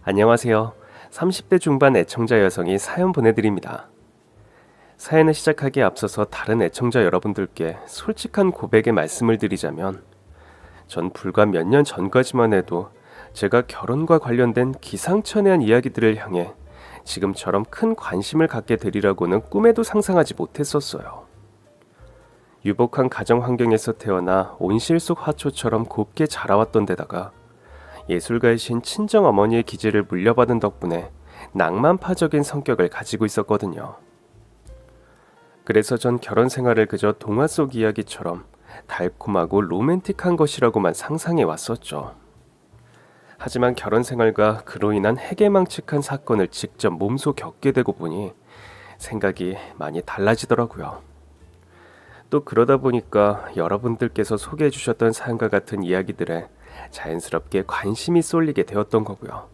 안녕하세요. 30대 중반 애청자 여성이 사연 보내드립니다. 사연을 시작하기에 앞서서 다른 애청자 여러분들께 솔직한 고백의 말씀을 드리자면, 전 불과 몇 년 전까지만 해도 제가 결혼과 관련된 기상천외한 이야기들을 향해 지금처럼 큰 관심을 갖게 되리라고는 꿈에도 상상하지 못했었어요. 유복한 가정 환경에서 태어나 온실속 화초처럼 곱게 자라왔던 데다가 예술가이신 친정어머니의 기질을 물려받은 덕분에 낭만파적인 성격을 가지고 있었거든요. 그래서 전 결혼 생활을 그저 동화 속 이야기처럼 달콤하고 로맨틱한 것이라고만 상상해 왔었죠. 하지만 결혼 생활과 그로 인한 해괴망측한 사건을 직접 몸소 겪게 되고 보니 생각이 많이 달라지더라고요. 또 그러다 보니까 여러분들께서 소개해 주셨던 사연과 같은 이야기들에 자연스럽게 관심이 쏠리게 되었던 거고요.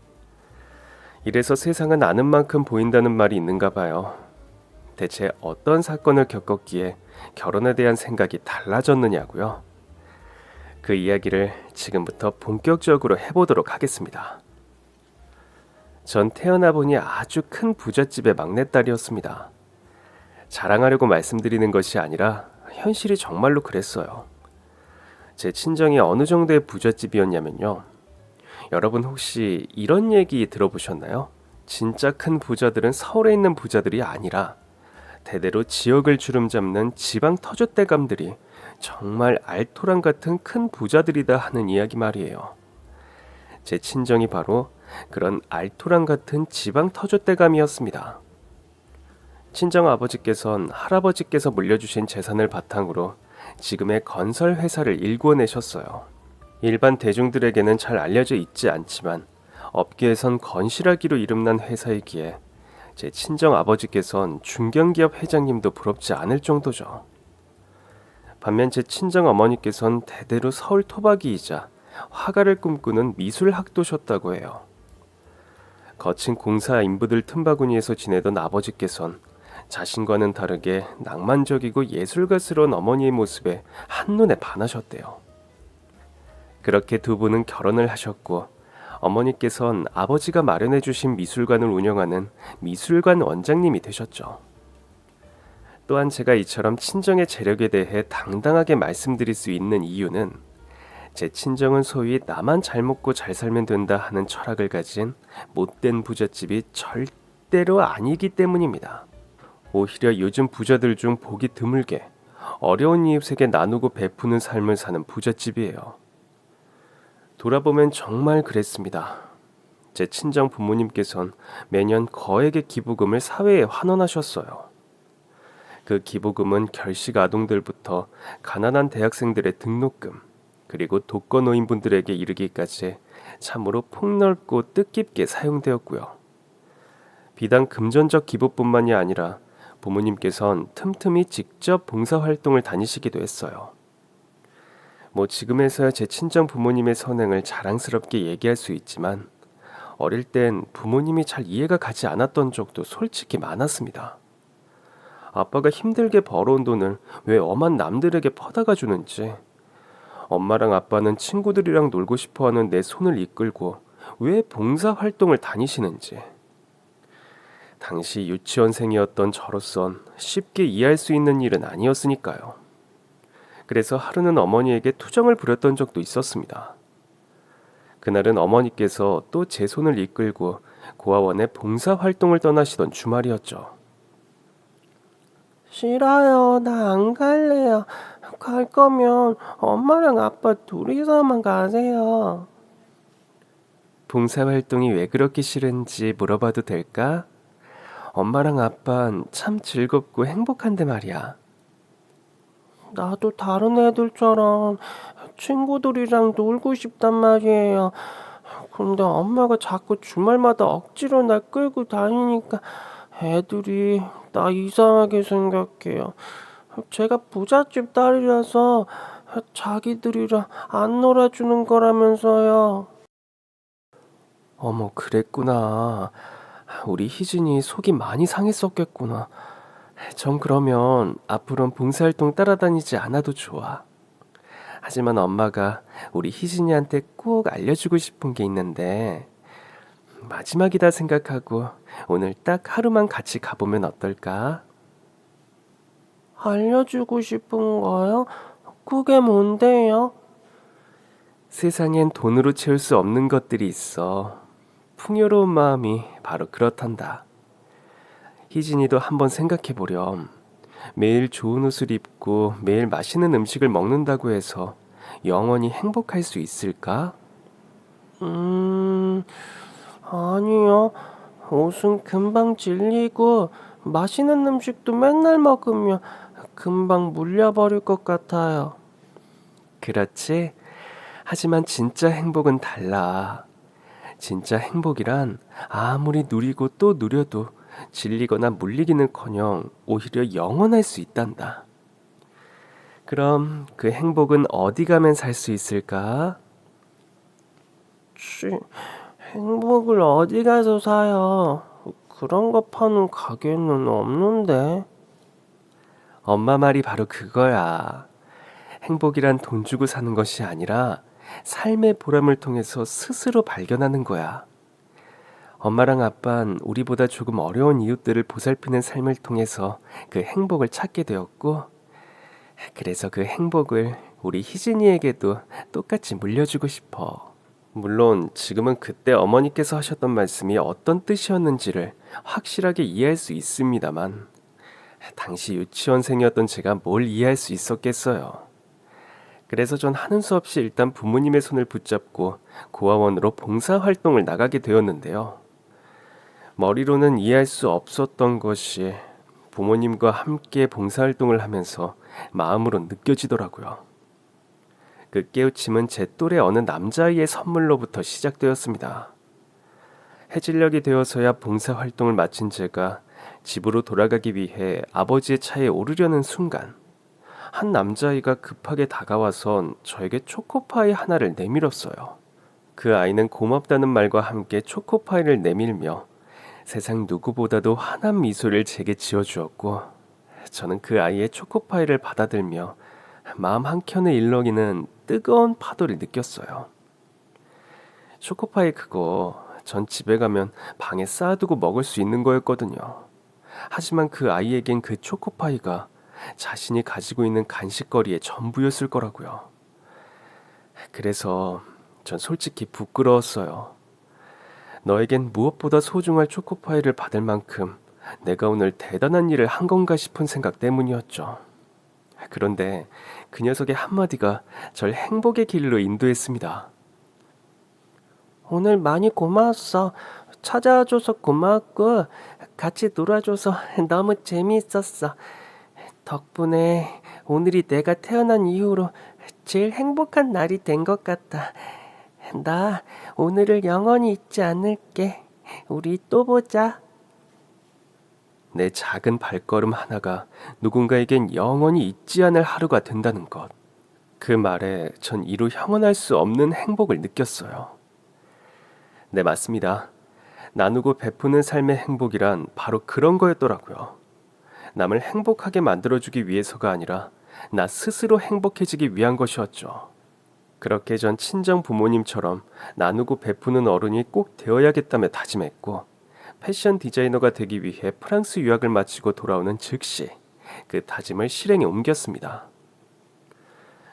이래서 세상은 아는 만큼 보인다는 말이 있는가 봐요. 대체 어떤 사건을 겪었기에 결혼에 대한 생각이 달라졌느냐고요? 그 이야기를 지금부터 본격적으로 해보도록 하겠습니다. 전 태어나 보니 아주 큰 부잣집의 막내딸이었습니다. 자랑하려고 말씀드리는 것이 아니라 현실이 정말로 그랬어요. 제 친정이 어느 정도의 부잣집이었냐면요. 여러분 혹시 이런 얘기 들어보셨나요? 진짜 큰 부자들은 서울에 있는 부자들이 아니라 대대로 지역을 주름잡는 지방 터줏대감들이 정말 알토란 같은 큰 부자들이다 하는 이야기 말이에요. 제 친정이 바로 그런 알토란 같은 지방 터줏대감이었습니다. 친정 아버지께선 할아버지께서 물려주신 재산을 바탕으로 지금의 건설 회사를 일궈내셨어요. 일반 대중들에게는 잘 알려져 있지 않지만 업계에선 건실하기로 이름난 회사이기에 제 친정 아버지께선 중견기업 회장님도 부럽지 않을 정도죠. 반면 제 친정 어머니께선 대대로 서울 토박이이자 화가를 꿈꾸는 미술학도셨다고 해요. 거친 공사 인부들 틈바구니에서 지내던 아버지께선 자신과는 다르게 낭만적이고 예술가스러운 어머니의 모습에 한눈에 반하셨대요. 그렇게 두 분은 결혼을 하셨고 어머니께선 아버지가 마련해 주신 미술관을 운영하는 미술관 원장님이 되셨죠. 또한 제가 이처럼 친정의 재력에 대해 당당하게 말씀드릴 수 있는 이유는 제 친정은 소위 나만 잘 먹고 잘 살면 된다 하는 철학을 가진 못된 부잣집이 절대로 아니기 때문입니다. 오히려 요즘 부자들 중 보기 드물게 어려운 이웃에게 나누고 베푸는 삶을 사는 부잣집이에요. 돌아보면 정말 그랬습니다. 제 친정 부모님께선 매년 거액의 기부금을 사회에 환원하셨어요. 그 기부금은 결식 아동들부터 가난한 대학생들의 등록금, 그리고 독거노인분들에게 이르기까지 참으로 폭넓고 뜻깊게 사용되었고요. 비단 금전적 기부뿐만이 아니라 부모님께선 틈틈이 직접 봉사활동을 다니시기도 했어요. 지금에서야 제 친정 부모님의 선행을 자랑스럽게 얘기할 수 있지만 어릴 땐 부모님이 잘 이해가 가지 않았던 적도 솔직히 많았습니다. 아빠가 힘들게 벌어온 돈을 왜 엄한 남들에게 퍼다가 주는지, 엄마랑 아빠는 친구들이랑 놀고 싶어하는 내 손을 이끌고 왜 봉사활동을 다니시는지, 당시 유치원생이었던 저로선 쉽게 이해할 수 있는 일은 아니었으니까요. 그래서 하루는 어머니에게 투정을 부렸던 적도 있었습니다. 그날은 어머니께서 또 제 손을 이끌고 고아원에 봉사활동을 떠나시던 주말이었죠. 싫어요. 나 안 갈래요. 갈 거면 엄마랑 아빠 둘이서만 가세요. 봉사활동이 왜 그렇게 싫은지 물어봐도 될까? 엄마랑 아빠는 참 즐겁고 행복한데 말이야. 나도 다른 애들처럼 친구들이랑 놀고 싶단 말이에요. 근데 엄마가 자꾸 주말마다 억지로 날 끌고 다니니까 애들이 나 이상하게 생각해요. 제가 부잣집 딸이라서 자기들이랑 안 놀아주는 거라면서요. 어머, 그랬구나. 우리 희진이 속이 많이 상했었겠구나. 전 그러면 앞으로는 봉사활동 따라다니지 않아도 좋아. 하지만 엄마가 우리 희진이한테 꼭 알려주고 싶은 게 있는데, 마지막이다 생각하고 오늘 딱 하루만 같이 가보면 어떨까? 알려주고 싶은 거요? 그게 뭔데요? 세상엔 돈으로 채울 수 없는 것들이 있어. 풍요로운 마음이 바로 그렇단다. 희진이도 한번 생각해 보렴. 매일 좋은 옷을 입고 매일 맛있는 음식을 먹는다고 해서 영원히 행복할 수 있을까? 아니요. 옷은 금방 질리고 맛있는 음식도 맨날 먹으면 금방 물려버릴 것 같아요. 그렇지? 하지만 진짜 행복은 달라. 진짜 행복이란 아무리 누리고 또 누려도 질리거나 물리기는커녕 오히려 영원할 수 있단다. 그럼 그 행복은 어디 가면 살 수 있을까? 치, 행복을 어디 가서 사요? 그런 거 파는 가게는 없는데. 엄마 말이 바로 그거야. 행복이란 돈 주고 사는 것이 아니라 삶의 보람을 통해서 스스로 발견하는 거야. 엄마랑 아빠는 우리보다 조금 어려운 이웃들을 보살피는 삶을 통해서 그 행복을 찾게 되었고, 그래서 그 행복을 우리 희진이에게도 똑같이 물려주고 싶어. 물론 지금은 그때 어머니께서 하셨던 말씀이 어떤 뜻이었는지를 확실하게 이해할 수 있습니다만, 당시 유치원생이었던 제가 뭘 이해할 수 있었겠어요. 그래서 전 하는 수 없이 일단 부모님의 손을 붙잡고 고아원으로 봉사활동을 나가게 되었는데요. 머리로는 이해할 수 없었던 것이 부모님과 함께 봉사활동을 하면서 마음으로 느껴지더라고요. 그 깨우침은 제 또래 어느 남자아이의 선물로부터 시작되었습니다. 해질녘이 되어서야 봉사활동을 마친 제가 집으로 돌아가기 위해 아버지의 차에 오르려는 순간 한 남자아이가 급하게 다가와선 저에게 초코파이 하나를 내밀었어요. 그 아이는 고맙다는 말과 함께 초코파이를 내밀며 세상 누구보다도 환한 미소를 제게 지어주었고, 저는 그 아이의 초코파이를 받아들며 마음 한켠에 일렁이는 뜨거운 파도를 느꼈어요. 초코파이 그거 전 집에 가면 방에 쌓아두고 먹을 수 있는 거였거든요. 하지만 그 아이에겐 그 초코파이가 자신이 가지고 있는 간식거리의 전부였을 거라고요. 그래서 전 솔직히 부끄러웠어요. 너에겐 무엇보다 소중할 초코파이를 받을 만큼 내가 오늘 대단한 일을 한 건가 싶은 생각 때문이었죠. 그런데 그 녀석의 한마디가 절 행복의 길로 인도했습니다. 오늘 많이 고마웠어. 찾아와줘서 고마웠고 같이 놀아줘서 너무 재미있었어. 덕분에 오늘이 내가 태어난 이후로 제일 행복한 날이 된 것 같아. 나 오늘을 영원히 잊지 않을게. 우리 또 보자. 내 작은 발걸음 하나가 누군가에겐 영원히 잊지 않을 하루가 된다는 것. 그 말에 전 이루 형언할 수 없는 행복을 느꼈어요. 네, 맞습니다. 나누고 베푸는 삶의 행복이란 바로 그런 거였더라고요. 남을 행복하게 만들어주기 위해서가 아니라 나 스스로 행복해지기 위한 것이었죠. 그렇게 전 친정 부모님처럼 나누고 베푸는 어른이 꼭 되어야겠다며 다짐했고, 패션 디자이너가 되기 위해 프랑스 유학을 마치고 돌아오는 즉시 그 다짐을 실행에 옮겼습니다.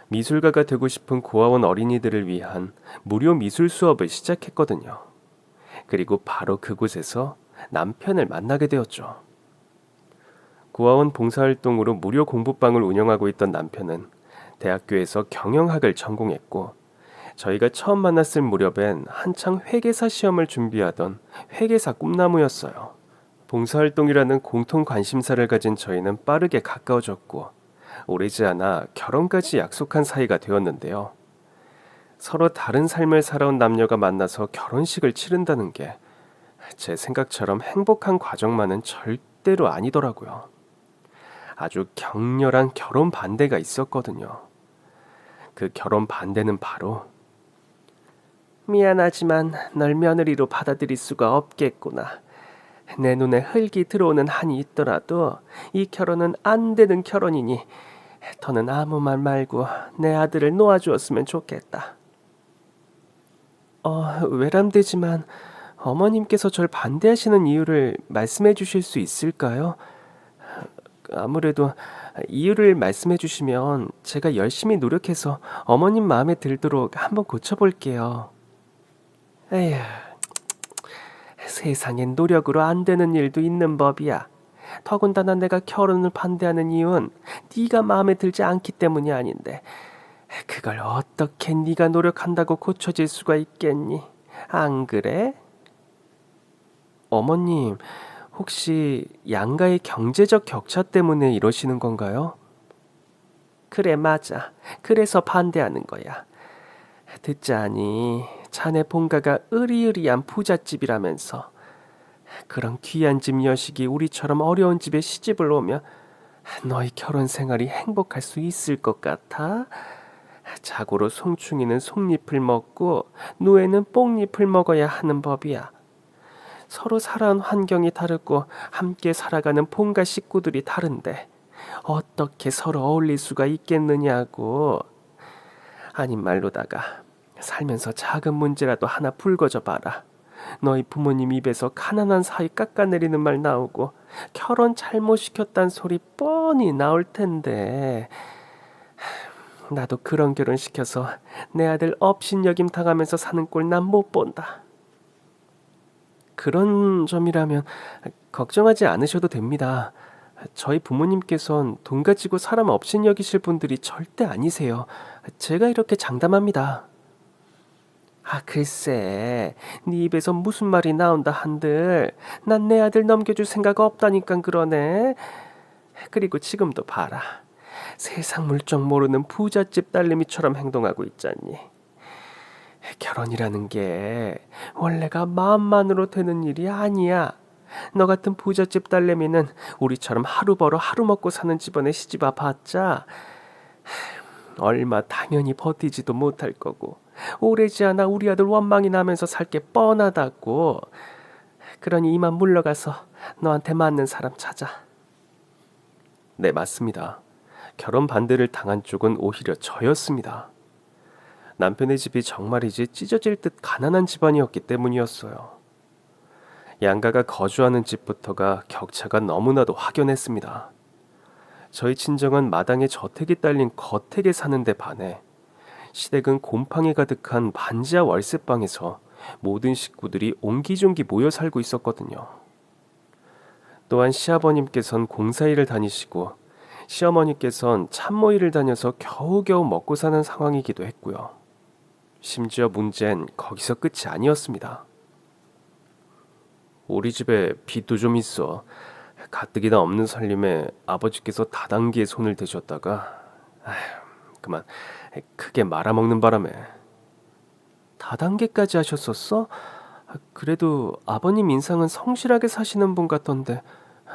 미술가가 되고 싶은 고아원 어린이들을 위한 무료 미술 수업을 시작했거든요. 그리고 바로 그곳에서 남편을 만나게 되었죠. 고아원 봉사활동으로 무료 공부방을 운영하고 있던 남편은 대학교에서 경영학을 전공했고, 저희가 처음 만났을 무렵엔 한창 회계사 시험을 준비하던 회계사 꿈나무였어요. 봉사활동이라는 공통 관심사를 가진 저희는 빠르게 가까워졌고, 오래지 않아 결혼까지 약속한 사이가 되었는데요. 서로 다른 삶을 살아온 남녀가 만나서 결혼식을 치른다는 게 제 생각처럼 행복한 과정만은 절대로 아니더라고요. 아주 격렬한 결혼 반대가 있었거든요. 그 결혼 반대는 바로 미안하지만 널 며느리로 받아들일 수가 없겠구나. 내 눈에 흙이 들어오는 한이 있더라도 이 결혼은 안 되는 결혼이니 더는 아무 말 말고 내 아들을 놓아주었으면 좋겠다. 외람되지만 어머님께서 절 반대하시는 이유를 말씀해 주실 수 있을까요? 아무래도 이유를 말씀해 주시면 제가 열심히 노력해서 어머님 마음에 들도록 한번 고쳐볼게요. 에휴, 세상엔 노력으로 안 되는 일도 있는 법이야. 더군다나 내가 결혼을 반대하는 이유는 네가 마음에 들지 않기 때문이 아닌데 그걸 어떻게 네가 노력한다고 고쳐질 수가 있겠니? 안 그래? 어머님, 혹시 양가의 경제적 격차 때문에 이러시는 건가요? 그래, 맞아. 그래서 반대하는 거야. 듣자니 자네 본가가 으리으리한 부잣집이라면서 그런 귀한 집 여식이 우리처럼 어려운 집에 시집을 오면 너희 결혼 생활이 행복할 수 있을 것 같아? 자고로 송충이는 송잎을 먹고 노예는 뽕잎을 먹어야 하는 법이야. 서로 살아온 환경이 다르고 함께 살아가는 본가 식구들이 다른데 어떻게 서로 어울릴 수가 있겠느냐고. 아닌 말로다가 살면서 작은 문제라도 하나 불거져 봐라. 너희 부모님 입에서 가난한 사위 깎아내리는 말 나오고 결혼 잘못시켰단 소리 뻔히 나올 텐데 나도 그런 결혼 시켜서 내 아들 업신여김 당하면서 사는 꼴 난 못 본다. 그런 점이라면 걱정하지 않으셔도 됩니다. 저희 부모님께선 돈 가지고 사람 업신여기실 분들이 절대 아니세요. 제가 이렇게 장담합니다. 아, 글쎄, 네 입에서 무슨 말이 나온다 한들 난 내 아들 넘겨줄 생각 없다니까 그러네. 그리고 지금도 봐라. 세상 물정 모르는 부잣집 딸내미처럼 행동하고 있잖니. 결혼이라는 게 원래가 마음만으로 되는 일이 아니야. 너 같은 부잣집 딸내미는 우리처럼 하루 벌어 하루 먹고 사는 집안에 시집 와봤자 얼마 당연히 버티지도 못할 거고 오래지 않아 우리 아들 원망이 나면서 살 게 뻔하다고. 그러니 이만 물러가서 너한테 맞는 사람 찾아. 네, 맞습니다. 결혼 반대를 당한 쪽은 오히려 저였습니다. 남편의 집이 정말이지 찢어질 듯 가난한 집안이었기 때문이었어요. 양가가 거주하는 집부터가 격차가 너무나도 확연했습니다. 저희 친정은 마당에 저택이 딸린 거택에 사는데 반해 시댁은 곰팡이 가득한 반지하 월세방에서 모든 식구들이 옹기종기 모여 살고 있었거든요. 또한 시아버님께선 공사일을 다니시고 시어머니께선 참모일을 다녀서 겨우겨우 먹고 사는 상황이기도 했고요. 심지어 문제는 거기서 끝이 아니었습니다. 우리 집에 빚도 좀 있어. 가뜩이나 없는 살림에 아버지께서 다단계에 손을 대셨다가 그만 크게 말아먹는 바람에. 다단계까지 하셨었어? 그래도 아버님 인상은 성실하게 사시는 분 같던데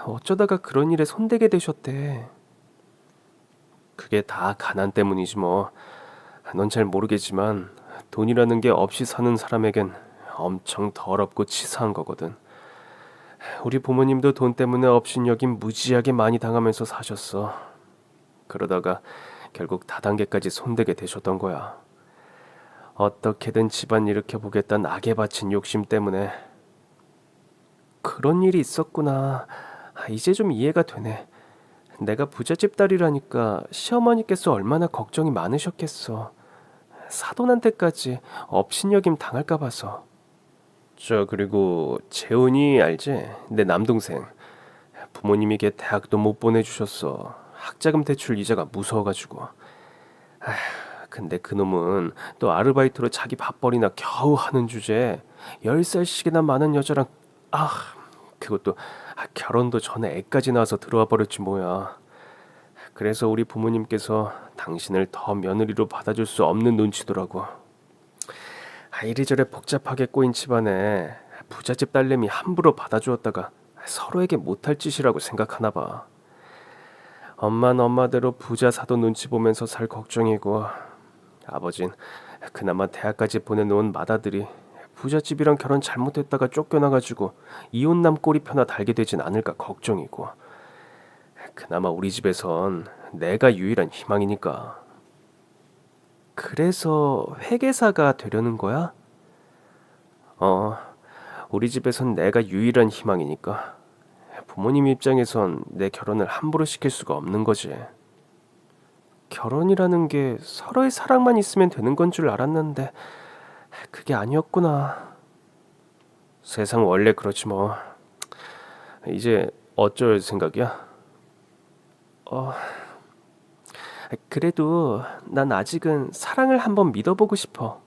어쩌다가 그런 일에 손대게 되셨대. 그게 다 가난 때문이지 뭐. 넌 잘 모르겠지만 돈이라는 게 없이 사는 사람에겐 엄청 더럽고 치사한 거거든. 우리 부모님도 돈 때문에 업신여긴 무지하게 많이 당하면서 사셨어. 그러다가 결국 다단계까지 손대게 되셨던 거야. 어떻게든 집안 일으켜보겠다는 악에 바친 욕심 때문에. 그런 일이 있었구나. 이제 좀 이해가 되네. 내가 부잣집 딸이라니까 시어머니께서 얼마나 걱정이 많으셨겠어. 사돈한테까지 업신여김 당할까 봐서. 그리고 재훈이 알지? 내 남동생. 부모님이 걔 대학도 못 보내주셨어. 학자금 대출 이자가 무서워가지고. 근데 그놈은 또 아르바이트로 자기 밥벌이나 겨우 하는 주제에 10살씩이나 많은 여자랑 그것도 결혼도 전에 애까지 낳아서 들어와 버렸지 뭐야. 그래서 우리 부모님께서 당신을 더 며느리로 받아줄 수 없는 눈치더라고. 이리저리 복잡하게 꼬인 집안에 부잣집 딸내미 함부로 받아주었다가 서로에게 못할 짓이라고 생각하나 봐. 엄마는 엄마대로 부자 사돈 눈치 보면서 살 걱정이고 아버진 그나마 대학까지 보내놓은 맏아들이 부잣집이랑 결혼 잘못했다가 쫓겨나가지고 이혼남 꼬리표나 달게 되진 않을까 걱정이고. 그나마 우리 집에선 내가 유일한 희망이니까. 그래서 회계사가 되려는 거야? 우리 집에선 내가 유일한 희망이니까 부모님 입장에선 내 결혼을 함부로 시킬 수가 없는 거지. 결혼이라는 게 서로의 사랑만 있으면 되는 건 줄 알았는데 그게 아니었구나. 세상 원래 그렇지 뭐. 이제 어쩔 생각이야? 그래도 난 아직은 사랑을 한번 믿어보고 싶어.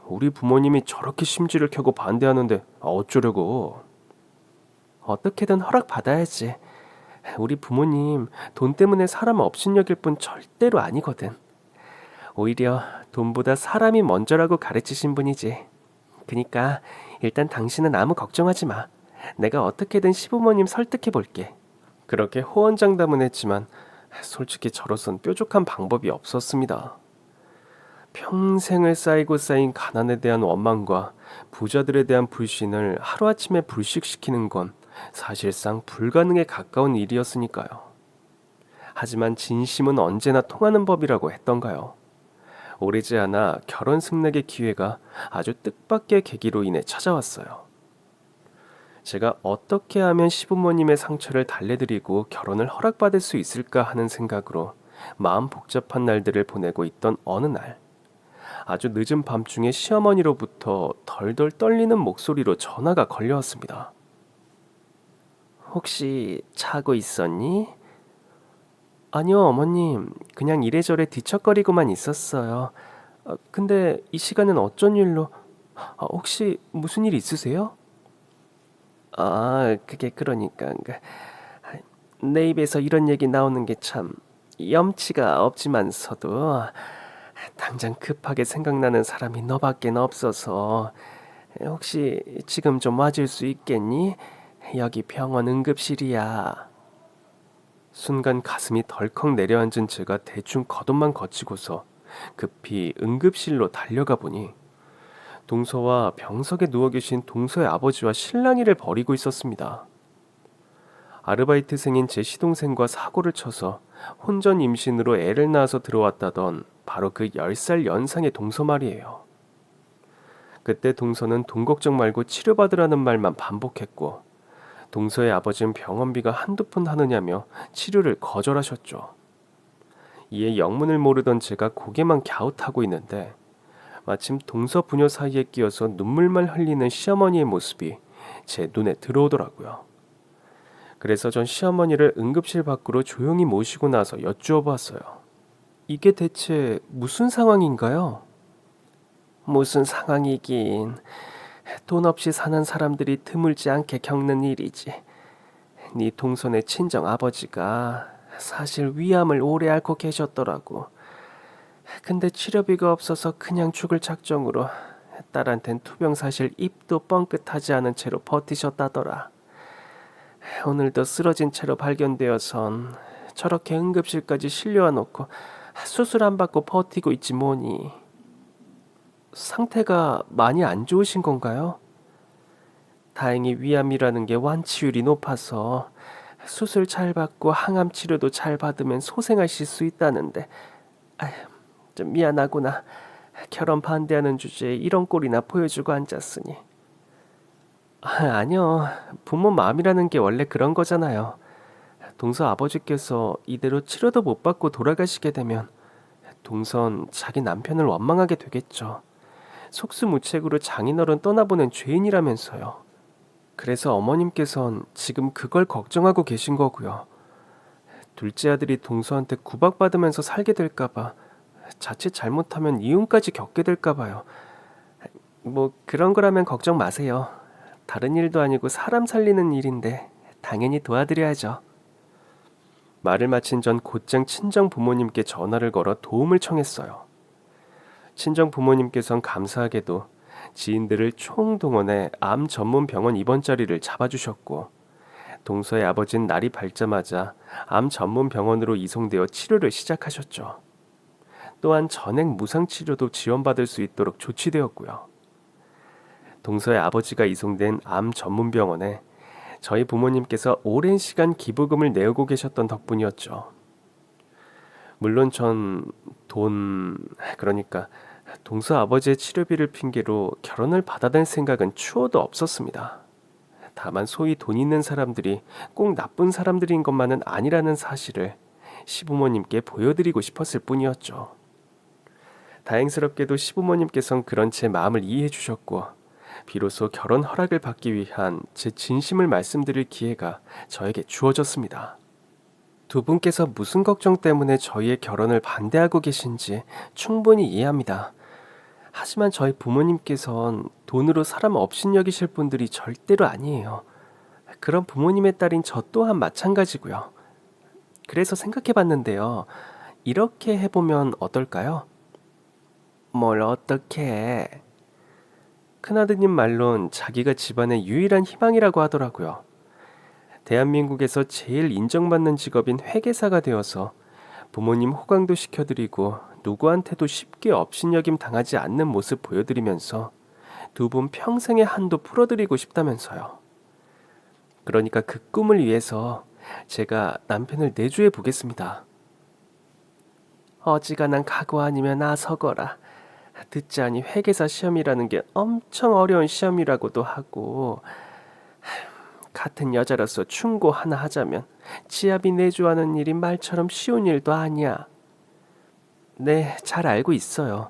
우리 부모님이 저렇게 심지를 켜고 반대하는데 어쩌려고. 어떻게든 허락받아야지. 우리 부모님 돈 때문에 사람 업신여길 뿐 절대로 아니거든. 오히려 돈보다 사람이 먼저라고 가르치신 분이지. 그니까 일단 당신은 아무 걱정하지 마. 내가 어떻게든 시부모님 설득해 볼게. 그렇게 호언장담은 했지만 솔직히 저로선 뾰족한 방법이 없었습니다. 평생을 쌓이고 쌓인 가난에 대한 원망과 부자들에 대한 불신을 하루아침에 불식시키는 건 사실상 불가능에 가까운 일이었으니까요. 하지만 진심은 언제나 통하는 법이라고 했던가요. 오래지 않아 결혼 승낙의 기회가 아주 뜻밖의 계기로 인해 찾아왔어요. 제가 어떻게 하면 시부모님의 상처를 달래드리고 결혼을 허락받을 수 있을까 하는 생각으로 마음 복잡한 날들을 보내고 있던 어느 날, 아주 늦은 밤중에 시어머니로부터 덜덜 떨리는 목소리로 전화가 걸려왔습니다. 혹시 자고 있었니? 아니요, 어머님. 그냥 이래저래 뒤척거리고만 있었어요. 근데 이 시간은 어쩐 일로? 혹시 무슨 일 있으세요? 그게 그러니까 내 입에서 이런 얘기 나오는 게 참 염치가 없지만서도 당장 급하게 생각나는 사람이 너밖엔 없어서 혹시 지금 좀 와줄 수 있겠니? 여기 병원 응급실이야. 순간 가슴이 덜컥 내려앉은 제가 대충 겉옷만 거치고서 급히 응급실로 달려가 보니 동서와 병석에 누워 계신 동서의 아버지와 실랑이를 벌이고 있었습니다. 아르바이트생인 제 시동생과 사고를 쳐서 혼전 임신으로 애를 낳아서 들어왔다던 바로 그 10살 연상의 동서 말이에요. 그때 동서는 돈 걱정 말고 치료받으라는 말만 반복했고 동서의 아버지는 병원비가 한두 푼 하느냐며 치료를 거절하셨죠. 이에 영문을 모르던 제가 고개만 갸웃하고 있는데 마침 동서 부녀 사이에 끼어서 눈물만 흘리는 시어머니의 모습이 제 눈에 들어오더라고요. 그래서 전 시어머니를 응급실 밖으로 조용히 모시고 나서 여쭈어 봤어요. 이게 대체 무슨 상황인가요? 무슨 상황이긴. 돈 없이 사는 사람들이 드물지 않게 겪는 일이지. 네 동선의 친정 아버지가 사실 위암을 오래 앓고 계셨더라고. 근데 치료비가 없어서 그냥 죽을 작정으로 딸한텐 투병 사실 입도 뻥끗하지 않은 채로 버티셨다더라. 오늘도 쓰러진 채로 발견되어선 저렇게 응급실까지 실려와 놓고 수술 안 받고 버티고 있지 뭐니. 상태가 많이 안 좋으신 건가요? 다행히 위암이라는 게 완치율이 높아서 수술 잘 받고 항암 치료도 잘 받으면 소생하실 수 있다는데 좀 미안하구나. 결혼 반대하는 주제에 이런 꼴이나 보여주고 앉았으니. 아니요. 부모 마음이라는 게 원래 그런 거잖아요. 동서 아버지께서 이대로 치료도 못 받고 돌아가시게 되면 동선 자기 남편을 원망하게 되겠죠. 속수무책으로 장인어른 떠나보낸 죄인이라면서요. 그래서 어머님께선 지금 그걸 걱정하고 계신 거고요. 둘째 아들이 동서한테 구박받으면서 살게 될까봐, 자칫 잘못하면 이혼까지 겪게 될까봐요. 뭐 그런 거라면 걱정 마세요. 다른 일도 아니고 사람 살리는 일인데 당연히 도와드려야죠. 말을 마친 전 곧장 친정 부모님께 전화를 걸어 도움을 청했어요. 친정 부모님께선 감사하게도 지인들을 총동원해 암 전문 병원 입원 자리를 잡아주셨고 동서의 아버지는 날이 밝자마자 암 전문 병원으로 이송되어 치료를 시작하셨죠. 또한 전액 무상 치료도 지원받을 수 있도록 조치되었고요. 동서의 아버지가 이송된 암 전문 병원에 저희 부모님께서 오랜 시간 기부금을 내오고 계셨던 덕분이었죠. 물론 전 그러니까 동서 아버지의 치료비를 핑계로 결혼을 받아낼 생각은 추호도 없었습니다. 다만 소위 돈 있는 사람들이 꼭 나쁜 사람들인 것만은 아니라는 사실을 시부모님께 보여드리고 싶었을 뿐이었죠. 다행스럽게도 시부모님께선 그런 제 마음을 이해해 주셨고 비로소 결혼 허락을 받기 위한 제 진심을 말씀드릴 기회가 저에게 주어졌습니다. 두 분께서 무슨 걱정 때문에 저희의 결혼을 반대하고 계신지 충분히 이해합니다. 하지만 저희 부모님께선 돈으로 사람 업신여기실 분들이 절대로 아니에요. 그런 부모님의 딸인 저 또한 마찬가지고요. 그래서 생각해 봤는데요. 이렇게 해보면 어떨까요? 뭘 어떻게 해? 큰아드님 말론 자기가 집안의 유일한 희망이라고 하더라고요. 대한민국에서 제일 인정받는 직업인 회계사가 되어서 부모님 호강도 시켜드리고 누구한테도 쉽게 업신여김 당하지 않는 모습 보여드리면서 두 분 평생의 한도 풀어드리고 싶다면서요. 그러니까 그 꿈을 위해서 제가 남편을 내조해 보겠습니다. 어지간한 각오 아니면 나서거라. 듣지 않니 회계사 시험이라는 게 엄청 어려운 시험이라고도 하고 같은 여자로서 충고 하나 하자면 지압이 내조하는 일이 말처럼 쉬운 일도 아니야. 네, 잘 알고 있어요.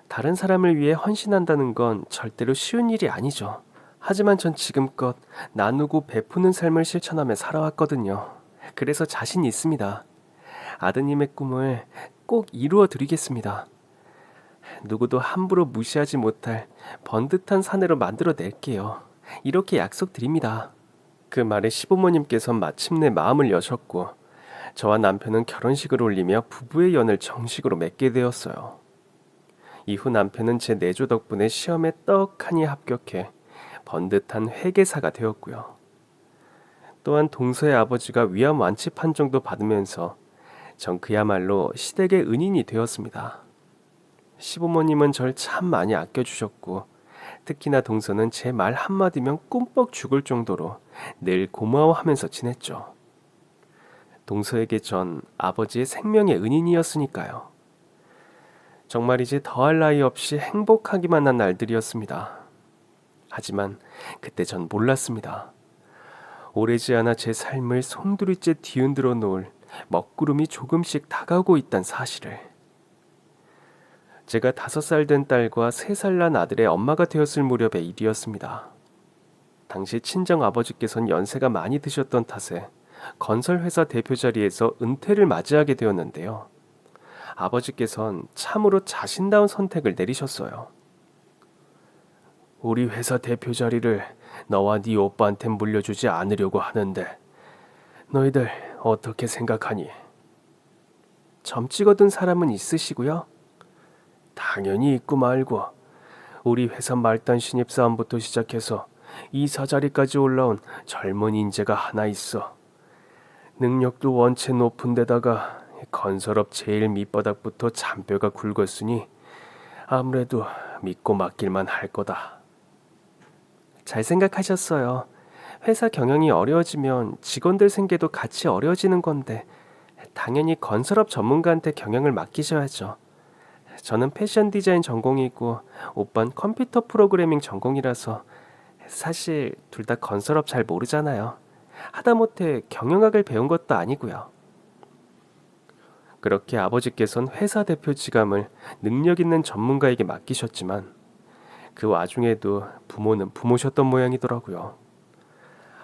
다른 사람을 위해 헌신한다는 건 절대로 쉬운 일이 아니죠. 하지만 전 지금껏 나누고 베푸는 삶을 실천하며 살아왔거든요. 그래서 자신 있습니다. 아드님의 꿈을 꼭 이루어 드리겠습니다. 누구도 함부로 무시하지 못할 번듯한 사내로 만들어 낼게요. 이렇게 약속드립니다. 그 말에 시부모님께선 마침내 마음을 여셨고 저와 남편은 결혼식을 올리며 부부의 연을 정식으로 맺게 되었어요. 이후 남편은 제 내조 덕분에 시험에 떡하니 합격해 번듯한 회계사가 되었고요. 또한 동서의 아버지가 위암 완치 판정도 받으면서 전 그야말로 시댁의 은인이 되었습니다. 시부모님은 절 참 많이 아껴주셨고 특히나 동서는 제 말 한마디면 꿈뻑 죽을 정도로 늘 고마워하면서 지냈죠. 동서에게 전 아버지의 생명의 은인이었으니까요. 정말 이제 더할 나위 없이 행복하기만 한 날들이었습니다. 하지만 그때 전 몰랐습니다. 오래지 않아 제 삶을 송두리째 뒤흔들어 놓을 먹구름이 조금씩 다가오고 있다는 사실을. 제가 5살 된 딸과 3살 난 아들의 엄마가 되었을 무렵의 일이었습니다. 당시 친정 아버지께서는 연세가 많이 드셨던 탓에 건설회사 대표 자리에서 은퇴를 맞이하게 되었는데요. 아버지께서는 참으로 자신다운 선택을 내리셨어요. 우리 회사 대표 자리를 너와 네 오빠한테 물려주지 않으려고 하는데 너희들 어떻게 생각하니? 점 찍어둔 사람은 있으시고요? 당연히 있고 말고 우리 회사 말단 신입사원부터 시작해서 이사 자리까지 올라온 젊은 인재가 하나 있어. 능력도 원체 높은 데다가 건설업 제일 밑바닥부터 잔뼈가 굵었으니 아무래도 믿고 맡길만 할 거다. 잘 생각하셨어요. 회사 경영이 어려워지면 직원들 생계도 같이 어려워지는 건데 당연히 건설업 전문가한테 경영을 맡기셔야죠. 저는 패션 디자인 전공이고 오빠는 컴퓨터 프로그래밍 전공이라서 사실 둘 다 건설업 잘 모르잖아요. 하다못해 경영학을 배운 것도 아니고요. 그렇게 아버지께선 회사 대표 지감을 능력 있는 전문가에게 맡기셨지만 그 와중에도 부모는 부모셨던 모양이더라고요.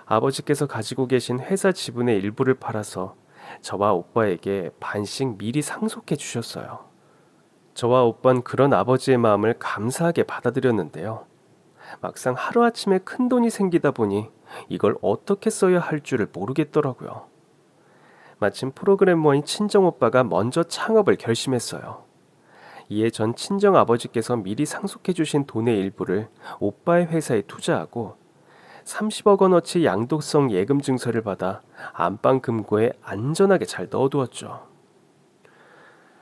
아버지께서 가지고 계신 회사 지분의 일부를 팔아서 저와 오빠에게 반씩 미리 상속해 주셨어요. 저와 오빠는 그런 아버지의 마음을 감사하게 받아들였는데요. 막상 하루아침에 큰 돈이 생기다 보니 이걸 어떻게 써야 할 줄을 모르겠더라고요. 마침 프로그래머인 친정오빠가 먼저 창업을 결심했어요. 이에 전 친정아버지께서 미리 상속해 주신 돈의 일부를 오빠의 회사에 투자하고 30억 원어치 양도성 예금 증서를 받아 안방 금고에 안전하게 잘 넣어두었죠.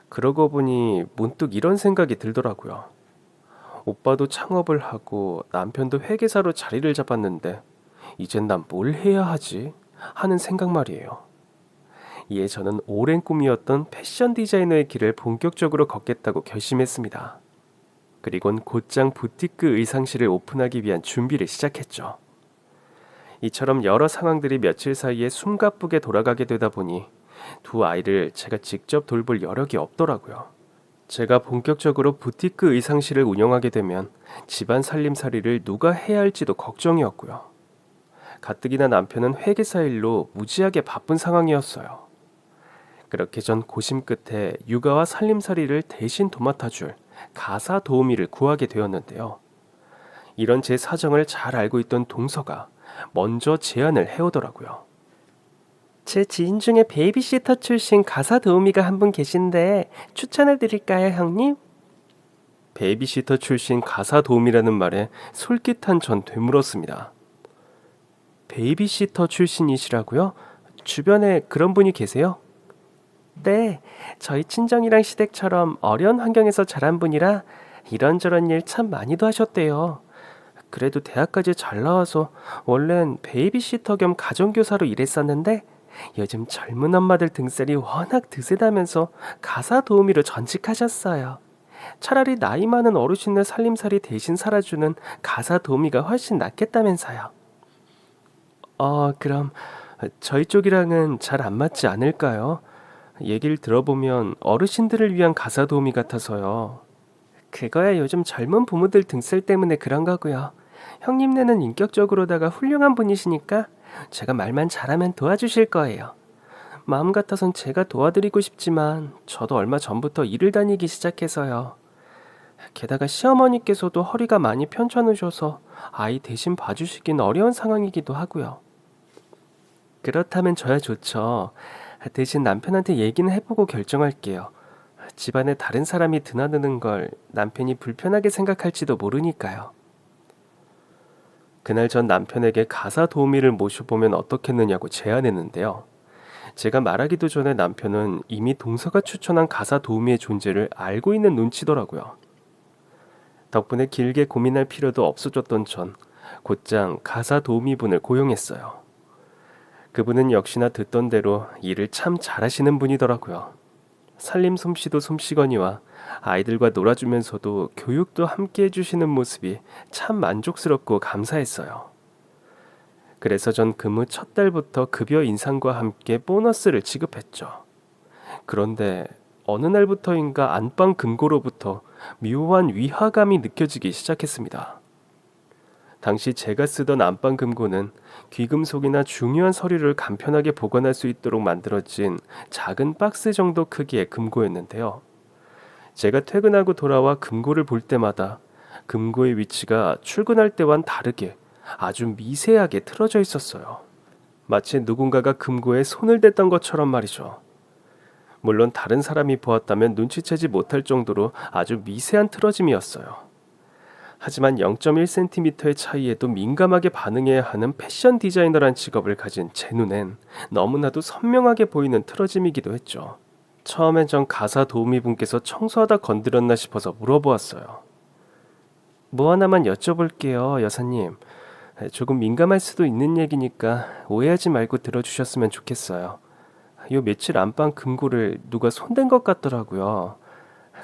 그러고 보니 문득 이런 생각이 들더라고요. 오빠도 창업을 하고 남편도 회계사로 자리를 잡았는데 이젠 난 뭘 해야 하지? 하는 생각 말이에요. 이에 저는 오랜 꿈이었던 패션 디자이너의 길을 본격적으로 걷겠다고 결심했습니다. 그리곤 곧장 부티크 의상실을 오픈하기 위한 준비를 시작했죠. 이처럼 여러 상황들이 며칠 사이에 숨가쁘게 돌아가게 되다 보니 두 아이를 제가 직접 돌볼 여력이 없더라고요. 제가 본격적으로 부티크 의상실을 운영하게 되면 집안 살림살이를 누가 해야 할지도 걱정이었고요. 가뜩이나 남편은 회계사 일로 무지하게 바쁜 상황이었어요. 그렇게 전 고심 끝에 육아와 살림살이를 대신 도맡아줄 가사 도우미를 구하게 되었는데요. 이런 제 사정을 잘 알고 있던 동서가 먼저 제안을 해오더라고요. 제 지인 중에 베이비시터 출신 가사 도우미가 한 분 계신데 추천해 드릴까요, 형님? 베이비시터 출신 가사 도우미라는 말에 솔깃한 전 되물었습니다. 베이비시터 출신이시라고요? 주변에 그런 분이 계세요? 네, 저희 친정이랑 시댁처럼 어려운 환경에서 자란 분이라 이런저런 일 참 많이도 하셨대요. 그래도 대학까지 잘 나와서 원래는 베이비시터 겸 가정교사로 일했었는데 요즘 젊은 엄마들 등살이 워낙 드세다면서 가사 도우미로 전직하셨어요. 차라리 나이 많은 어르신들 살림살이 대신 살아주는 가사 도우미가 훨씬 낫겠다면서요. 그럼 저희 쪽이랑은 잘 안 맞지 않을까요? 얘기를 들어보면 어르신들을 위한 가사 도우미 같아서요. 그거야 요즘 젊은 부모들 등살 때문에 그런 거고요. 형님네는 인격적으로다가 훌륭한 분이시니까 제가 말만 잘하면 도와주실 거예요. 마음 같아선 제가 도와드리고 싶지만 저도 얼마 전부터 일을 다니기 시작해서요. 게다가 시어머니께서도 허리가 많이 편찮으셔서 아이 대신 봐주시긴 어려운 상황이기도 하고요. 그렇다면 저야 좋죠. 대신 남편한테 얘기는 해보고 결정할게요. 집안에 다른 사람이 드나드는 걸 남편이 불편하게 생각할지도 모르니까요. 그날 전 남편에게 가사 도우미를 모셔보면 어떻겠느냐고 제안했는데요. 제가 말하기도 전에 남편은 이미 동서가 추천한 가사 도우미의 존재를 알고 있는 눈치더라고요. 덕분에 길게 고민할 필요도 없어졌던 전 곧장 가사 도우미분을 고용했어요. 그분은 역시나 듣던 대로 일을 참 잘하시는 분이더라고요. 살림 솜씨도 솜씨거니와 아이들과 놀아주면서도 교육도 함께 해주시는 모습이 참 만족스럽고 감사했어요. 그래서 전 근무 첫 달부터 급여 인상과 함께 보너스를 지급했죠. 그런데 어느 날부터인가 안방 금고로부터 묘한 위화감이 느껴지기 시작했습니다. 당시 제가 쓰던 안방 금고는 귀금속이나 중요한 서류를 간편하게 보관할 수 있도록 만들어진 작은 박스 정도 크기의 금고였는데요. 제가 퇴근하고 돌아와 금고를 볼 때마다 금고의 위치가 출근할 때와는 다르게 아주 미세하게 틀어져 있었어요. 마치 누군가가 금고에 손을 댔던 것처럼 말이죠. 물론 다른 사람이 보았다면 눈치채지 못할 정도로 아주 미세한 틀어짐이었어요. 하지만 0.1cm의 차이에도 민감하게 반응해야 하는 패션 디자이너란 직업을 가진 제 눈엔 너무나도 선명하게 보이는 틀어짐이기도 했죠. 처음엔 전 가사 도우미분께서 청소하다 건드렸나 싶어서 물어보았어요. 뭐 하나만 여쭤볼게요, 여사님. 조금 민감할 수도 있는 얘기니까 오해하지 말고 들어주셨으면 좋겠어요. 요 며칠 안방 금고를 누가 손댄 것 같더라고요.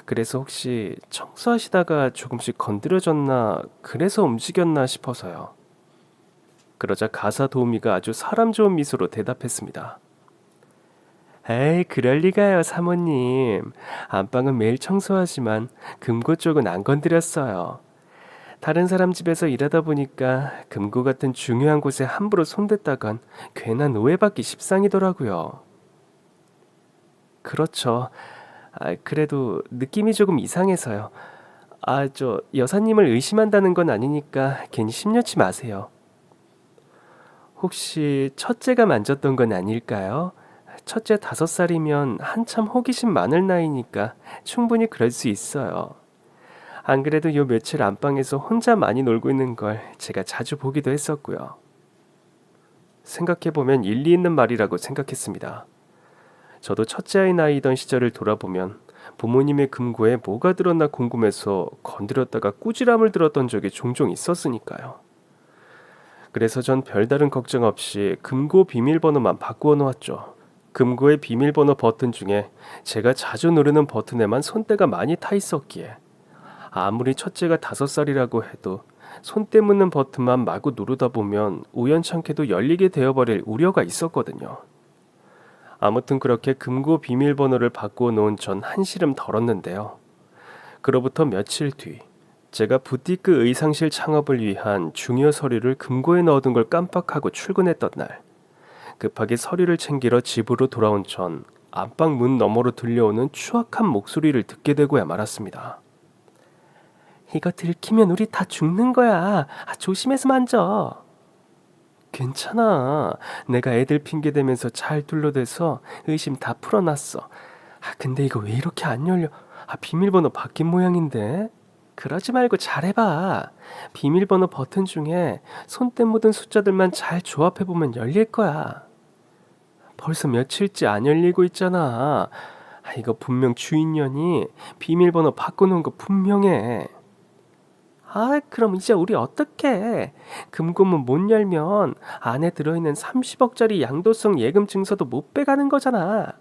그래서 혹시 청소하시다가 조금씩 건드려졌나 그래서 움직였나 싶어서요. 그러자 가사 도우미가 아주 사람 좋은 미소로 대답했습니다. 에이, 그럴 리가요, 사모님. 안방은 매일 청소하지만 금고 쪽은 안 건드렸어요. 다른 사람 집에서 일하다 보니까 금고 같은 중요한 곳에 함부로 손댔다간 괜한 오해받기 십상이더라고요. 그렇죠. 그래도 느낌이 조금 이상해서요. 저 여사님을 의심한다는 건 아니니까 괜히 심려치 마세요. 혹시 첫째가 만졌던 건 아닐까요? 첫째 5살이면 한참 호기심 많을 나이니까 충분히 그럴 수 있어요. 안 그래도 요 며칠 안방에서 혼자 많이 놀고 있는 걸 제가 자주 보기도 했었고요. 생각해보면 일리 있는 말이라고 생각했습니다. 저도 첫째 아이 나이던 시절을 돌아보면 부모님의 금고에 뭐가 들었나 궁금해서 건드렸다가 꾸지람을 들었던 적이 종종 있었으니까요. 그래서 전 별다른 걱정 없이 금고 비밀번호만 바꾸어 놓았죠. 금고의 비밀번호 버튼 중에 제가 자주 누르는 버튼에만 손때가 많이 타 있었기에 아무리 첫째가 5살이라고 해도 손때 묻는 버튼만 마구 누르다 보면 우연찮게도 열리게 되어버릴 우려가 있었거든요. 아무튼 그렇게 금고 비밀번호를 바꾸어 놓은 전 한시름 덜었는데요. 그로부터 며칠 뒤 제가 부티크 의상실 창업을 위한 중요 서류를 금고에 넣어둔 걸 깜빡하고 출근했던 날, 급하게 서류를 챙기러 집으로 돌아온 전 안방 문 너머로 들려오는 추악한 목소리를 듣게 되고야 말았습니다. 이거 들키면 우리 다 죽는 거야. 조심해서 만져. 괜찮아. 내가 애들 핑계 대면서 잘 둘러대서 의심 다 풀어놨어. 근데 이거 왜 이렇게 안 열려? 비밀번호 바뀐 모양인데? 그러지 말고 잘해봐. 비밀번호 버튼 중에 손때 묻은 숫자들만 잘 조합해보면 열릴 거야. 벌써 며칠째 안 열리고 있잖아. 이거 분명 주인년이 비밀번호 바꿔놓은 거 분명해. 그럼 이제 우리 어떡해? 금고문 못 열면 안에 들어있는 30억짜리 양도성 예금 증서도 못 빼가는 거잖아.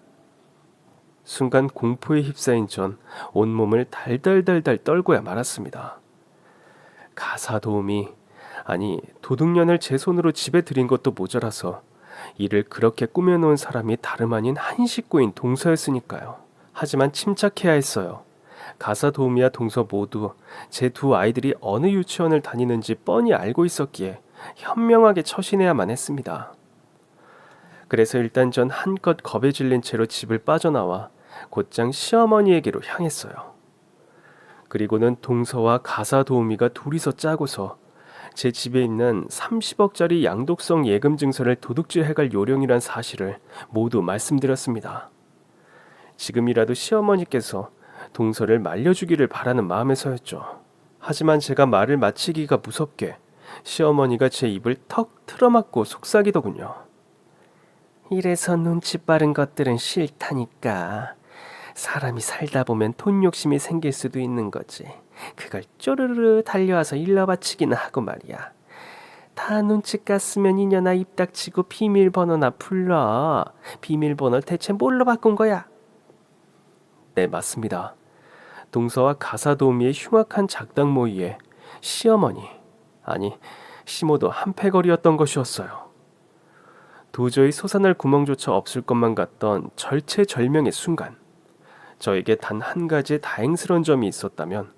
순간 공포에 휩싸인 전 온몸을 달달달달 떨고야 말았습니다. 가사 도우미, 아니 도둑년을 제 손으로 집에 들인 것도 모자라서 이를 그렇게 꾸며놓은 사람이 다름 아닌 한 식구인 동서였으니까요. 하지만 침착해야 했어요. 가사 도우미와 동서 모두 제 두 아이들이 어느 유치원을 다니는지 뻔히 알고 있었기에 현명하게 처신해야만 했습니다. 그래서 일단 전 한껏 겁에 질린 채로 집을 빠져나와 곧장 시어머니에게로 향했어요. 그리고는 동서와 가사 도우미가 둘이서 짜고서 제 집에 있는 30억짜리 양독성 예금 증서를 도둑질해갈 요령이란 사실을 모두 말씀드렸습니다. 지금이라도 시어머니께서 동서를 말려주기를 바라는 마음에서였죠. 하지만 제가 말을 마치기가 무섭게 시어머니가 제 입을 턱 틀어막고 속삭이더군요. 이래서 눈치 빠른 것들은 싫다니까. 사람이 살다 보면 돈 욕심이 생길 수도 있는 거지. 그걸 쪼르르 달려와서 일러바치기나 하고 말이야. 다 눈치 깠으면 이년아 입 닥치고 비밀번호나 불러. 비밀번호를 대체 뭘로 바꾼 거야? 네, 맞습니다. 동서와 가사 도우미의 흉악한 작당 모의에 시어머니, 아니 시모도 한패거리였던 것이었어요. 도저히 솟아날 구멍조차 없을 것만 같던 절체절명의 순간, 저에게 단 한 가지의 다행스러운 점이 있었다면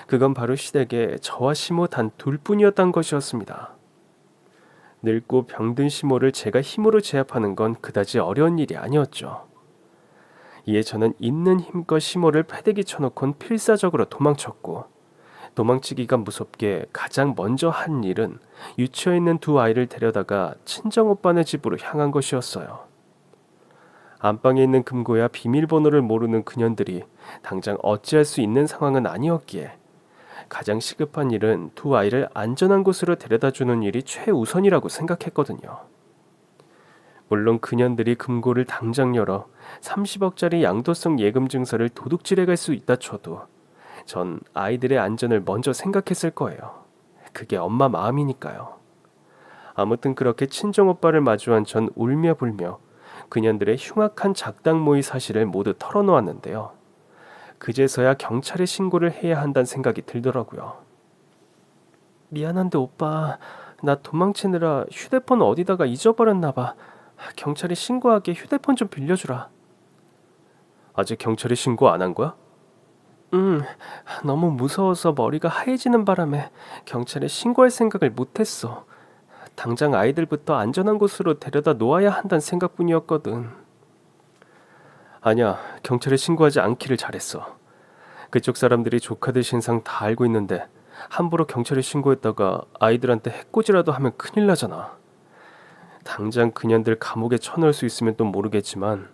그건 바로 시댁에 저와 시모 단 둘뿐이었던 것이었습니다. 늙고 병든 시모를 제가 힘으로 제압하는 건 그다지 어려운 일이 아니었죠. 이에 저는 있는 힘껏 시모를 패대기 쳐놓곤 필사적으로 도망쳤고, 도망치기가 무섭게 가장 먼저 한 일은 유치원에 있는 두 아이를 데려다가 친정오빠네 집으로 향한 것이었어요. 안방에 있는 금고야 비밀번호를 모르는 그년들이 당장 어찌할 수 있는 상황은 아니었기에 가장 시급한 일은 두 아이를 안전한 곳으로 데려다주는 일이 최우선이라고 생각했거든요. 물론 그년들이 금고를 당장 열어 30억짜리 양도성 예금 증서를 도둑질해 갈 수 있다 쳐도 전 아이들의 안전을 먼저 생각했을 거예요. 그게 엄마 마음이니까요. 아무튼 그렇게 친정오빠를 마주한 전 울며 불며 그년들의 흉악한 작당 모의 사실을 모두 털어놓았는데요. 그제서야 경찰에 신고를 해야 한다는 생각이 들더라고요. 미안한데 오빠, 나 도망치느라 휴대폰 어디다가 잊어버렸나 봐. 경찰에 신고하게 휴대폰 좀 빌려주라. 아직 경찰에 신고 안 한 거야? 너무 무서워서 머리가 하얘지는 바람에 경찰에 신고할 생각을 못했어. 당장 아이들부터 안전한 곳으로 데려다 놓아야 한다는 생각뿐이었거든. 아니야, 경찰에 신고하지 않기를 잘했어. 그쪽 사람들이 조카들 신상 다 알고 있는데 함부로 경찰에 신고했다가 아이들한테 해코지라도 하면 큰일 나잖아. 당장 그년들 감옥에 쳐넣을 수 있으면 또 모르겠지만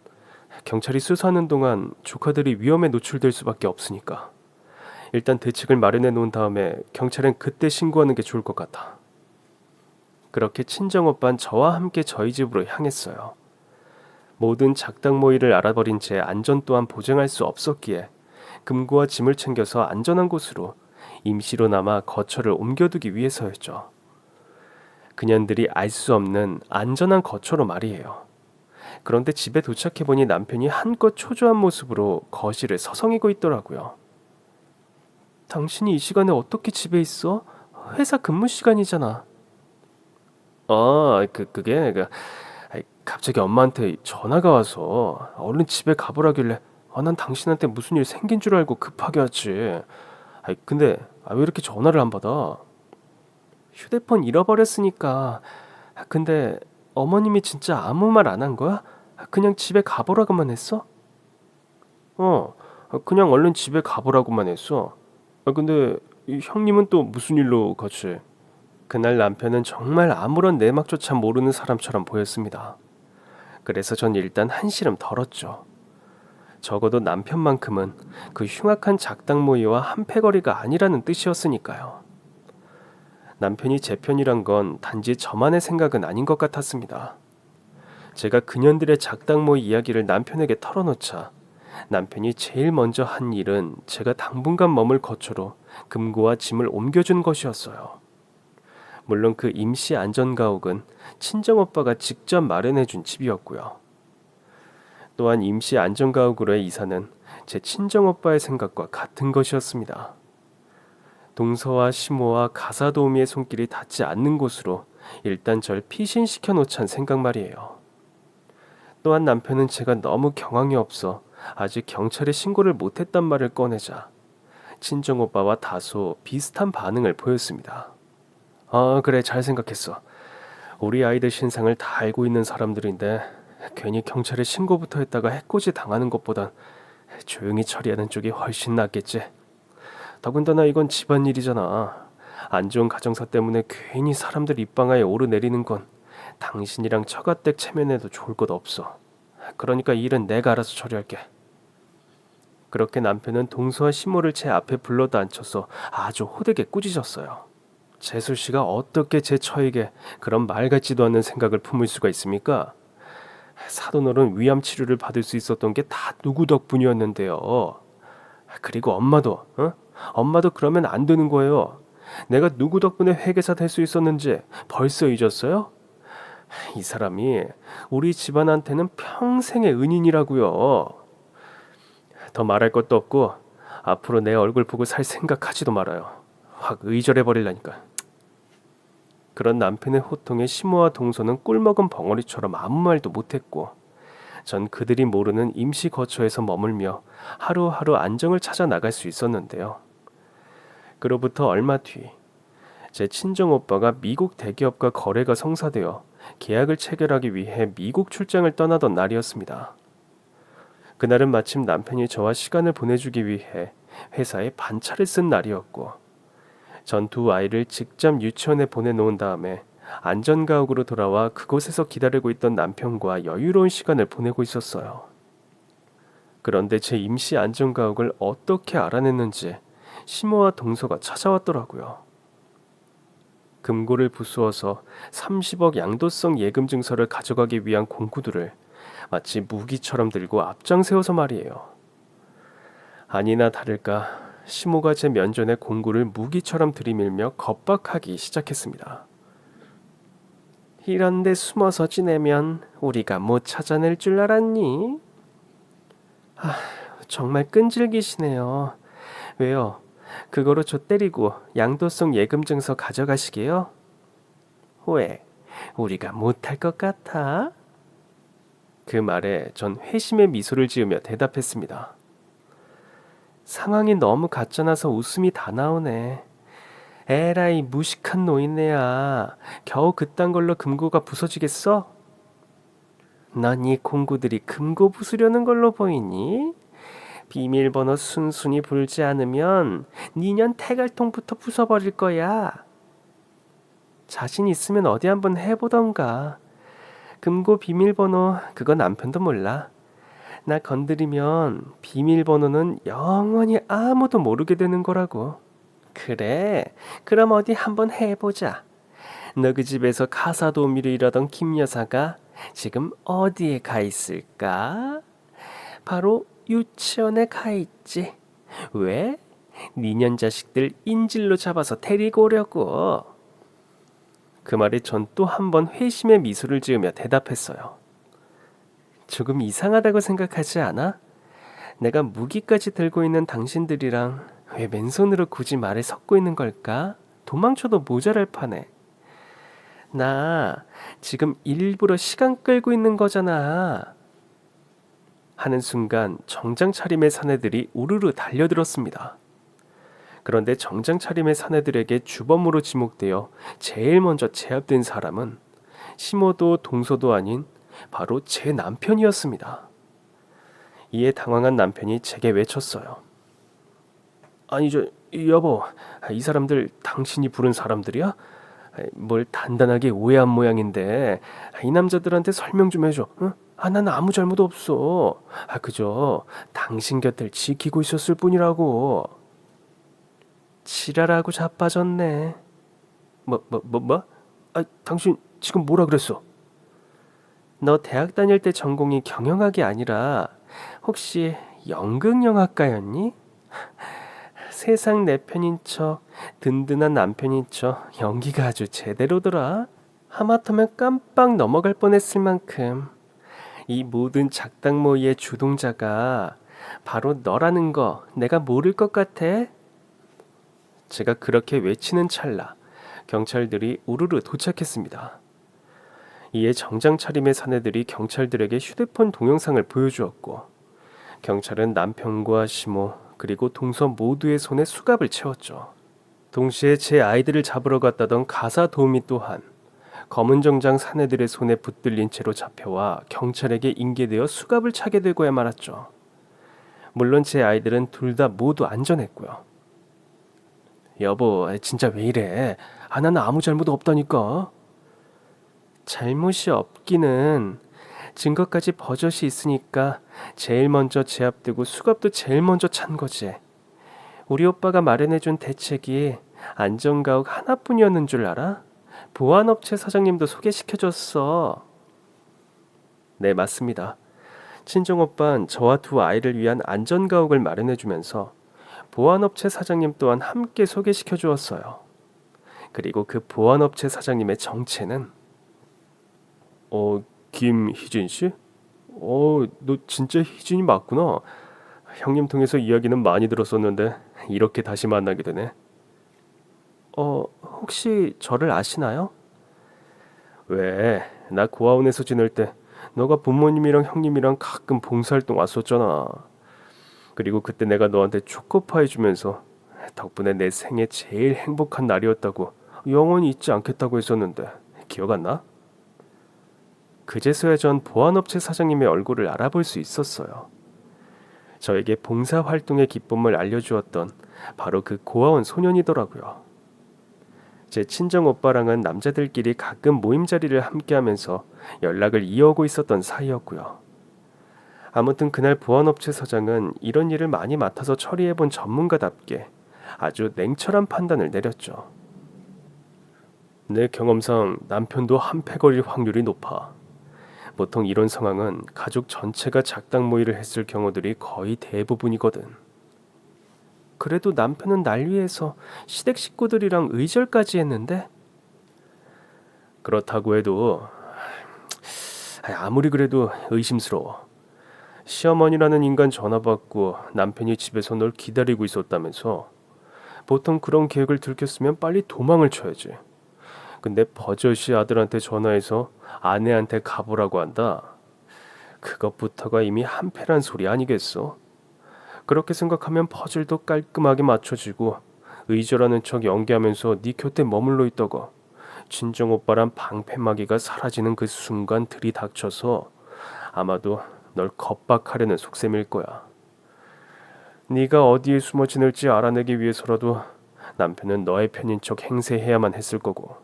경찰이 수사하는 동안 조카들이 위험에 노출될 수밖에 없으니까 일단 대책을 마련해 놓은 다음에 경찰엔 그때 신고하는 게 좋을 것 같아. 그렇게 친정오빠는 저와 함께 저희 집으로 향했어요. 모든 작당 모의를 알아버린 제 안전 또한 보장할 수 없었기에 금고와 짐을 챙겨서 안전한 곳으로 임시로나마 거처를 옮겨두기 위해서였죠. 그년들이 알 수 없는 안전한 거처로 말이에요. 그런데 집에 도착해보니 남편이 한껏 초조한 모습으로 거실을 서성이고 있더라고요. 당신이 이 시간에 어떻게 집에 있어? 회사 근무 시간이잖아. 갑자기 엄마한테 전화가 와서 얼른 집에 가보라길래 난 당신한테 무슨 일 생긴 줄 알고 급하게 왔지. 근데 왜 이렇게 전화를 안 받아? 휴대폰 잃어버렸으니까. 근데 어머님이 진짜 아무 말 안 한 거야? 그냥 집에 가보라고만 했어? 그냥 얼른 집에 가보라고만 했어. 근데 이 형님은 또 무슨 일로 같이? 그날 남편은 정말 아무런 내막조차 모르는 사람처럼 보였습니다. 그래서 전 일단 한시름 덜었죠. 적어도 남편만큼은 그 흉악한 작당모이와 한패거리가 아니라는 뜻이었으니까요. 남편이 제 편이란 건 단지 저만의 생각은 아닌 것 같았습니다. 제가 그년들의 작당모이 이야기를 남편에게 털어놓자 남편이 제일 먼저 한 일은 제가 당분간 머물 거처로 금고와 짐을 옮겨준 것이었어요. 물론 그 임시 안전가옥은 친정오빠가 직접 마련해준 집이었고요. 또한 임시 안전가옥으로의 이사는 제 친정오빠의 생각과 같은 것이었습니다. 동서와 시모와 가사도우미의 손길이 닿지 않는 곳으로 일단 절 피신시켜 놓자는 생각 말이에요. 또한 남편은 제가 너무 경황이 없어 아직 경찰에 신고를 못했단 말을 꺼내자 친정오빠와 다소 비슷한 반응을 보였습니다. 그래, 잘 생각했어. 우리 아이들 신상을 다 알고 있는 사람들인데 괜히 경찰에 신고부터 했다가 해코지 당하는 것보단 조용히 처리하는 쪽이 훨씬 낫겠지. 더군다나 이건 집안일이잖아. 안 좋은 가정사 때문에 괜히 사람들 입방아에 오르내리는 건 당신이랑 처가댁 체면에도 좋을 것 없어. 그러니까 이 일은 내가 알아서 처리할게. 그렇게 남편은 동서와 시모를 제 앞에 불러다 앉혀서 아주 호되게 꾸짖었어요. 재수 씨가 어떻게 제 처에게 그런 말 같지도 않는 생각을 품을 수가 있습니까? 사돈어른 위암 치료를 받을 수 있었던 게 다 누구 덕분이었는데요. 그리고 엄마도 그러면 안 되는 거예요. 내가 누구 덕분에 회계사 될 수 있었는지 벌써 잊었어요? 이 사람이 우리 집안한테는 평생의 은인이라고요. 더 말할 것도 없고 앞으로 내 얼굴 보고 살 생각하지도 말아요. 확 의절해버리려니까. 그런 남편의 호통에 시모와 동서는 꿀먹은 벙어리처럼 아무 말도 못했고 전 그들이 모르는 임시 거처에서 머물며 하루하루 안정을 찾아 나갈 수 있었는데요. 그로부터 얼마 뒤 제 친정오빠가 미국 대기업과 거래가 성사되어 계약을 체결하기 위해 미국 출장을 떠나던 날이었습니다. 그날은 마침 남편이 저와 시간을 보내주기 위해 회사에 반차를 쓴 날이었고 전 두 아이를 직접 유치원에 보내놓은 다음에 안전가옥으로 돌아와 그곳에서 기다리고 있던 남편과 여유로운 시간을 보내고 있었어요. 그런데 제 임시 안전가옥을 어떻게 알아냈는지 시모와 동서가 찾아왔더라고요. 금고를 부수어서 30억 양도성 예금 증서를 가져가기 위한 공구들을 마치 무기처럼 들고 앞장 세워서 말이에요. 아니나 다를까 시모가 제 면전에 공구를 무기처럼 들이밀며 겁박하기 시작했습니다. 이런데 숨어서 지내면 우리가 못 찾아낼 줄 알았니? 정말 끈질기시네요. 왜요? 그거로 저 때리고 양도성 예금 증서 가져가시게요? 왜? 우리가 못할 것 같아? 그 말에 전 회심의 미소를 지으며 대답했습니다. 상황이 너무 가짜나서 웃음이 다 나오네. 에라이 무식한 노인네야. 겨우 그딴 걸로 금고가 부서지겠어? 넌 이 공구들이 금고 부수려는 걸로 보이니? 비밀번호 순순히 불지 않으면 니년 태갈통부터 부숴버릴 거야. 자신 있으면 어디 한번 해보던가. 금고 비밀번호 그거 남편도 몰라. 나 건드리면 비밀번호는 영원히 아무도 모르게 되는 거라고. 그래, 그럼 어디 한번 해보자. 너 그 집에서 가사도우미를 일하던 김 여사가 지금 어디에 가 있을까? 바로 유치원에 가 있지. 왜? 니년 자식들 인질로 잡아서 데리고 오려고. 그 말에 전 또 한 번 회심의 미소를 지으며 대답했어요. 조금 이상하다고 생각하지 않아? 내가 무기까지 들고 있는 당신들이랑 왜 맨손으로 굳이 말을 섞고 있는 걸까? 도망쳐도 모자랄 판에. 나 지금 일부러 시간 끌고 있는 거잖아. 하는 순간 정장 차림의 사내들이 우르르 달려들었습니다. 그런데 정장 차림의 사내들에게 주범으로 지목되어 제일 먼저 제압된 사람은 시모도 동서도 아닌 바로 제 남편이었습니다. 이에 당황한 남편이 제게 외쳤어요. 아니 여보, 이 사람들 당신이 부른 사람들이야? 뭘 단단하게 오해한 모양인데 이 남자들한테 설명 좀 해줘. 응? 나는 아무 잘못 없어. 그저 당신 곁을 지키고 있었을 뿐이라고. 지랄하고 자빠졌네. 뭐? 당신 지금 뭐라 그랬어? 너 대학 다닐 때 전공이 경영학이 아니라 혹시 연극영화과였니? 세상 내 편인 척, 든든한 남편인 척 연기가 아주 제대로더라. 하마터면 깜빡 넘어갈 뻔했을 만큼 이 모든 작당 모의의 주동자가 바로 너라는 거 내가 모를 것 같아? 제가 그렇게 외치는 찰나 경찰들이 우르르 도착했습니다. 이에 정장 차림의 사내들이 경찰들에게 휴대폰 동영상을 보여주었고 경찰은 남편과 시모 그리고 동서 모두의 손에 수갑을 채웠죠. 동시에 제 아이들을 잡으러 갔다던 가사 도우미 또한 검은 정장 사내들의 손에 붙들린 채로 잡혀와 경찰에게 인계되어 수갑을 차게 되고야 말았죠. 물론 제 아이들은 둘 다 모두 안전했고요. 여보, 진짜 왜 이래? 나는 아무 잘못 없다니까. 잘못이 없기는 증거까지 버젓이 있으니까 제일 먼저 제압되고 수갑도 제일 먼저 찬 거지. 우리 오빠가 마련해준 대책이 안전가옥 하나뿐이었는 줄 알아? 보안업체 사장님도 소개시켜줬어. 네, 맞습니다. 친정오빠는 저와 두 아이를 위한 안전가옥을 마련해주면서 보안업체 사장님 또한 함께 소개시켜 주었어요. 그리고 그 보안업체 사장님의 정체는 김희진 씨? 너 진짜 희진이 맞구나. 형님 통해서 이야기는 많이 들었었는데 이렇게 다시 만나게 되네. 혹시 저를 아시나요? 왜? 나 고아원에서 지낼 때 너가 부모님이랑 형님이랑 가끔 봉사활동 왔었잖아. 그리고 그때 내가 너한테 초코파이 주면서 덕분에 내 생애 제일 행복한 날이었다고 영원히 잊지 않겠다고 했었는데 기억 안 나? 그제서야 전 보안업체 사장님의 얼굴을 알아볼 수 있었어요. 저에게 봉사활동의 기쁨을 알려주었던 바로 그 고아원 소년이더라고요. 제 친정오빠랑은 남자들끼리 가끔 모임자리를 함께하면서 연락을 이어오고 있었던 사이였고요. 아무튼 그날 보안업체 사장은 이런 일을 많이 맡아서 처리해본 전문가답게 아주 냉철한 판단을 내렸죠. 내 경험상 남편도 한패거릴 확률이 높아. 보통 이런 상황은 가족 전체가 작당 모의를 했을 경우들이 거의 대부분이거든. 그래도 남편은 날 위해서 시댁 식구들이랑 의절까지 했는데? 그렇다고 해도 아무리 그래도 의심스러워. 시어머니라는 인간 전화 받고 남편이 집에서 널 기다리고 있었다면서. 보통 그런 계획을 들켰으면 빨리 도망을 쳐야지. 근데 버젓이 아들한테 전화해서 아내한테 가보라고 한다. 그것부터가 이미 한패란 소리 아니겠어? 그렇게 생각하면 퍼즐도 깔끔하게 맞춰지고 의절하는 척 연기하면서 네 곁에 머물러 있다가 친정오빠란 방패막이가 사라지는 그 순간 들이닥쳐서 아마도 널 겁박하려는 속셈일 거야. 네가 어디에 숨어 지낼지 알아내기 위해서라도 남편은 너의 편인 척 행세해야만 했을 거고.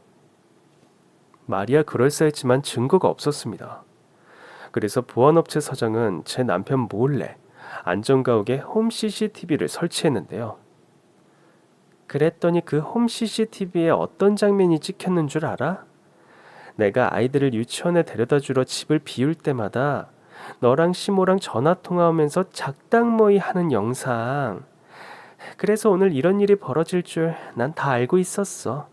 말이야 그럴싸했지만 증거가 없었습니다. 그래서 보안업체 사장은 제 남편 몰래 안전가옥에 홈 CCTV를 설치했는데요. 그랬더니 그 홈 CCTV에 어떤 장면이 찍혔는 줄 알아? 내가 아이들을 유치원에 데려다 주러 집을 비울 때마다 너랑 시모랑 전화 통화하면서 작당 모의 하는 영상. 그래서 오늘 이런 일이 벌어질 줄 난 다 알고 있었어.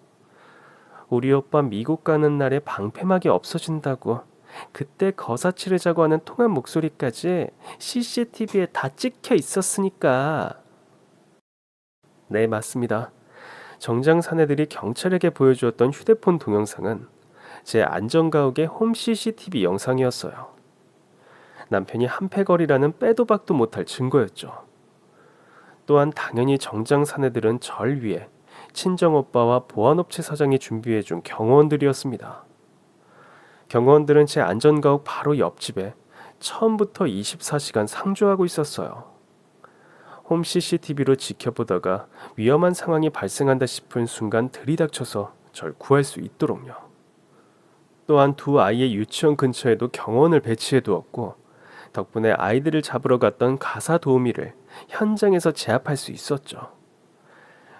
우리 오빠 미국 가는 날에 방패막이 없어진다고 그때 거사 치르자고 하는 통화 목소리까지 CCTV에 다 찍혀 있었으니까. 네, 맞습니다. 정장 사내들이 경찰에게 보여주었던 휴대폰 동영상은 제 안전가옥의 홈 CCTV 영상이었어요. 남편이 한패거리라는 빼도 박도 못할 증거였죠. 또한 당연히 정장 사내들은 절 위에 친정오빠와 보안업체 사장이 준비해준 경호원들이었습니다. 경호원들은 제 안전가옥 바로 옆집에 처음부터 24시간 상주하고 있었어요. 홈 CCTV로 지켜보다가 위험한 상황이 발생한다 싶은 순간 들이닥쳐서 절 구할 수 있도록요. 또한 두 아이의 유치원 근처에도 경호원을 배치해 두었고 덕분에 아이들을 잡으러 갔던 가사 도우미를 현장에서 제압할 수 있었죠.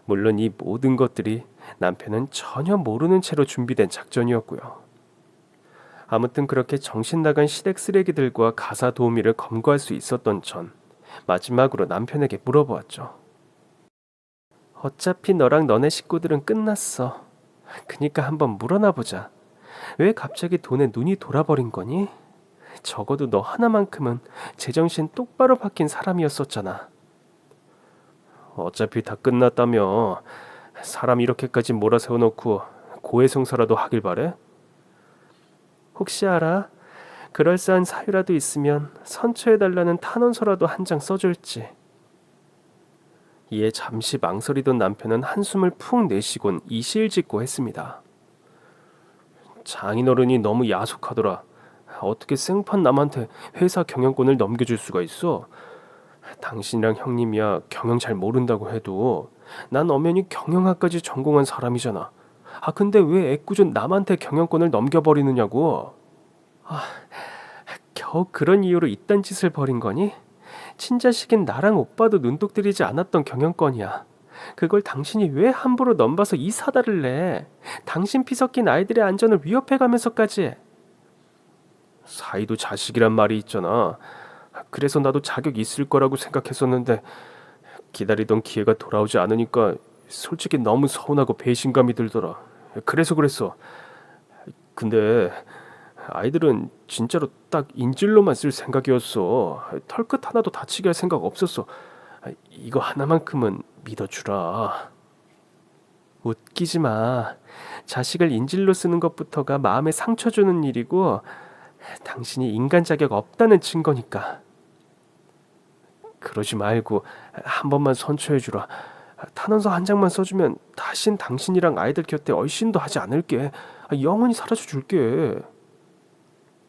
물론 이 모든 것들이 남편은 전혀 모르는 채로 준비된 작전이었고요. 아무튼 그렇게 정신 나간 시댁 쓰레기들과 가사 도우미를 검거할 수 있었던 전 마지막으로 남편에게 물어보았죠. 어차피 너랑 너네 식구들은 끝났어. 그니까 한번 물어나 보자. 왜 갑자기 돈에 눈이 돌아버린 거니? 적어도 너 하나만큼은 제정신 똑바로 박힌 사람이었었잖아. 어차피 다 끝났다며. 사람 이렇게까지 몰아세워놓고 고해성사라도 하길 바래? 혹시 알아? 그럴싸한 사유라도 있으면 선처해달라는 탄원서라도 한 장 써줄지. 이에 잠시 망설이던 남편은 한숨을 푹 내쉬곤 이실직고 했습니다. 장인어른이 너무 야속하더라. 어떻게 생판 남한테 회사 경영권을 넘겨줄 수가 있어? 당신이랑 형님이야 경영 잘 모른다고 해도 난 엄연히 경영학까지 전공한 사람이잖아. 근데 왜 애꿎은 남한테 경영권을 넘겨버리느냐고. 겨우 그런 이유로 이딴 짓을 벌인 거니? 친자식인 나랑 오빠도 눈독 들이지 않았던 경영권이야. 그걸 당신이 왜 함부로 넘봐서 이 사달을 내? 당신 피 섞인 아이들의 안전을 위협해가면서까지. 사이도 자식이란 말이 있잖아. 그래서 나도 자격 있을 거라고 생각했었는데 기다리던 기회가 돌아오지 않으니까 솔직히 너무 서운하고 배신감이 들더라. 그래서 그랬어. 근데 아이들은 진짜로 딱 인질로만 쓸 생각이었어. 털끝 하나도 다치게 할 생각 없었어. 이거 하나만큼은 믿어주라. 웃기지 마. 자식을 인질로 쓰는 것부터가 마음에 상처 주는 일이고 당신이 인간 자격 없다는 증거니까. 그러지 말고 한 번만 선처해주라. 탄원서 한 장만 써주면 다신 당신이랑 아이들 곁에 얼씬도 하지 않을게. 영원히 사라져줄게.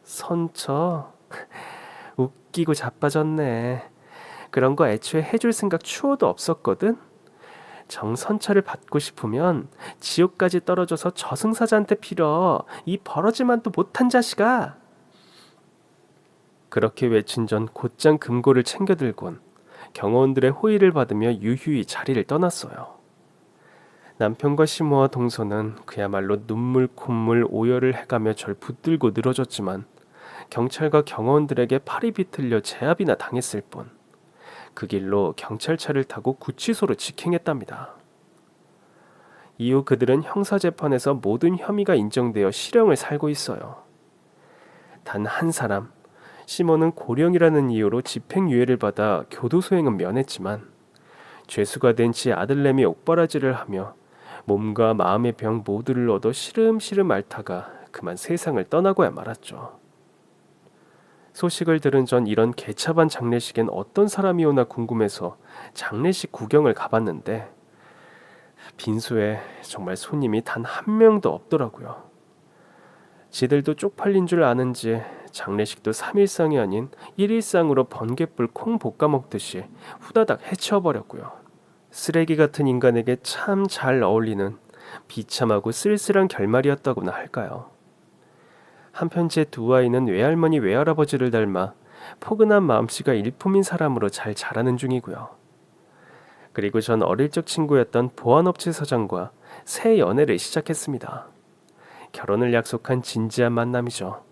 선처? 웃기고 자빠졌네. 그런 거 애초에 해줄 생각 추호도 없었거든. 정선처를 받고 싶으면 지옥까지 떨어져서 저승사자한테 빌어. 이 버러지만도 못한 자식아. 그렇게 외친 전 곧장 금고를 챙겨들곤 경호원들의 호의를 받으며 유유히 자리를 떠났어요. 남편과 시모와 동서는 그야말로 눈물 콧물 오열을 해가며 절 붙들고 늘어졌지만 경찰과 경호원들에게 팔이 비틀려 제압이나 당했을 뿐 그 길로 경찰차를 타고 구치소로 직행했답니다. 이후 그들은 형사재판에서 모든 혐의가 인정되어 실형을 살고 있어요. 단 한 사람, 시모는 고령이라는 이유로 집행유예를 받아 교도소행은 면했지만 죄수가 된 지 아들내미 옥바라지를 하며 몸과 마음의 병 모두를 얻어 시름시름 앓다가 그만 세상을 떠나고야 말았죠. 소식을 들은 전 이런 개차반 장례식엔 어떤 사람이 오나 궁금해서 장례식 구경을 가봤는데 빈소에 정말 손님이 단 한 명도 없더라고요. 지들도 쪽팔린 줄 아는지 장례식도 3일상이 아닌 1일상으로 번갯불 콩 볶아 먹듯이 후다닥 해치워버렸고요. 쓰레기 같은 인간에게 참 잘 어울리는 비참하고 쓸쓸한 결말이었다고나 할까요. 한편 제 두 아이는 외할머니 외할아버지를 닮아 포근한 마음씨가 일품인 사람으로 잘 자라는 중이고요. 그리고 전 어릴 적 친구였던 보안업체 사장과 새 연애를 시작했습니다. 결혼을 약속한 진지한 만남이죠.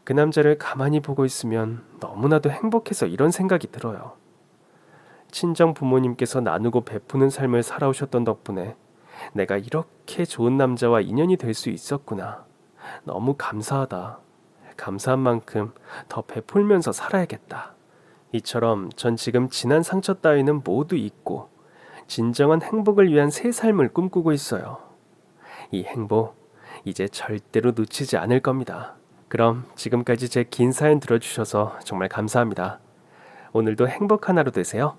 그 남자를 가만히 보고 있으면 너무나도 행복해서 이런 생각이 들어요. 친정 부모님께서 나누고 베푸는 삶을 살아오셨던 덕분에 내가 이렇게 좋은 남자와 인연이 될 수 있었구나. 너무 감사하다. 감사한 만큼 더 베풀면서 살아야겠다. 이처럼 전 지금 지난 상처 따위는 모두 잊고 진정한 행복을 위한 새 삶을 꿈꾸고 있어요. 이 행복, 이제 절대로 놓치지 않을 겁니다. 그럼 지금까지 제 긴 사연 들어주셔서 정말 감사합니다. 오늘도 행복한 하루 되세요.